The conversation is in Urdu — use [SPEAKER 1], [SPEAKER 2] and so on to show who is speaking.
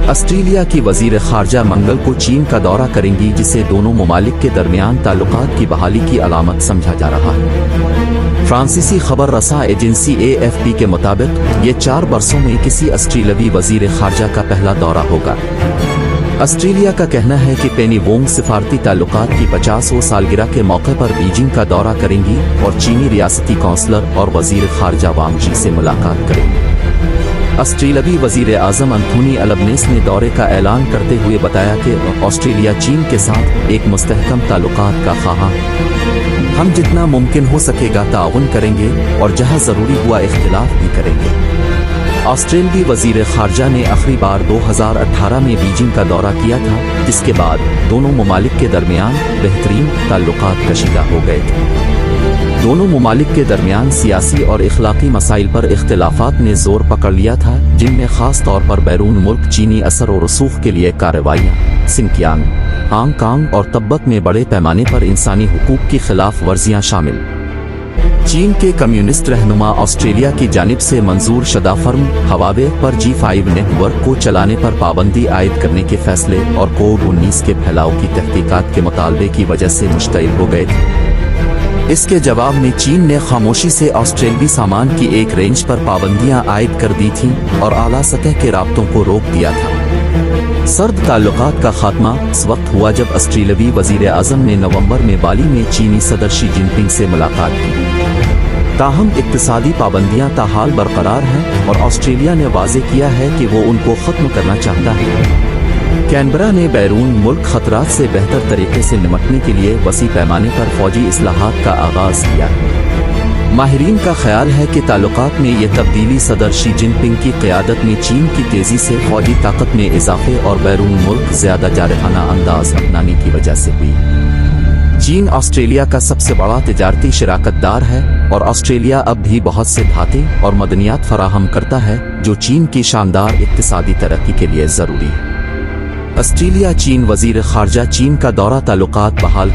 [SPEAKER 1] آسٹریلیا کی وزیر خارجہ منگل کو چین کا دورہ کریں گی، جسے دونوں ممالک کے درمیان تعلقات کی بحالی کی علامت سمجھا جا رہا ہے۔ فرانسیسی خبر رساں ایجنسی AFP کے مطابق یہ 4 برسوں میں کسی آسٹریلوی وزیر خارجہ کا پہلا دورہ ہوگا۔ آسٹریلیا کا کہنا ہے کہ پینی وونگ سفارتی تعلقات کی 50واں سالگرہ کے موقع پر بیجنگ کا دورہ کریں گی اور چینی ریاستی کونسلر اور وزیر خارجہ وانگ جی سے ملاقات کریں گی۔ آسٹریلوی وزیر اعظم انتھونی البنیز نے دورے کا اعلان کرتے ہوئے بتایا کہ آسٹریلیا چین کے ساتھ ایک مستحکم تعلقات کا خواہاں ہے۔ ہم جتنا ممکن ہو سکے گا تعاون کریں گے اور جہاں ضروری ہوا اختلاف بھی کریں گے۔ آسٹریلوی وزیر خارجہ نے آخری بار 2018 میں بیجنگ کا دورہ کیا تھا، جس کے بعد دونوں ممالک کے درمیان بہترین تعلقات کشیدہ ہو گئے تھے۔ دونوں ممالک کے درمیان سیاسی اور اخلاقی مسائل پر اختلافات نے زور پکڑ لیا تھا، جن میں خاص طور پر بیرون ملک چینی اثر و رسوخ کے لیے کارروائیاں، سنکیانگ، ہانگ کانگ اور تبت میں بڑے پیمانے پر انسانی حقوق کی خلاف ورزیاں شامل۔ چین کے کمیونسٹ رہنما آسٹریلیا کی جانب سے منظور شدہ فرم ہواوے پر G5 نیٹ ورک کو چلانے پر پابندی عائد کرنے کے فیصلے اور کووڈ-19 کے پھیلاؤ کی تحقیقات کے مطالبے کی وجہ سے مشتعل ہو گئے تھے۔ اس کے جواب میں چین نے خاموشی سے آسٹریلوی سامان کی ایک رینج پر پابندیاں عائد کر دی تھیں اور اعلیٰ سطح کے رابطوں کو روک دیا تھا۔ سرد تعلقات کا خاتمہ اس وقت ہوا جب آسٹریلوی وزیر اعظم نے نومبر میں بالی میں چینی صدر شی جن پنگ سے ملاقات کی۔ تاہم اقتصادی پابندیاں تاحال برقرار ہیں اور آسٹریلیا نے واضح کیا ہے کہ وہ ان کو ختم کرنا چاہتا ہے۔ کینبرا نے بیرون ملک خطرات سے بہتر طریقے سے نمٹنے کے لیے وسیع پیمانے پر فوجی اصلاحات کا آغاز کیا ہے۔ ماہرین کا خیال ہے کہ تعلقات میں یہ تبدیلی صدر شی جن پنگ کی قیادت میں چین کی تیزی سے فوجی طاقت میں اضافے اور بیرون ملک زیادہ جارحانہ انداز اپنانے کی وجہ سے ہوئی۔ چین آسٹریلیا کا سب سے بڑا تجارتی شراکت دار ہے اور آسٹریلیا اب بھی بہت سے دھاتیں اور معدنیات فراہم کرتا ہے، جو چین کی شاندار اقتصادی ترقی کے لیے ضروری ہے۔ آسٹریلیا چین وزیر خارجہ چین کا دورہ تعلقات بحال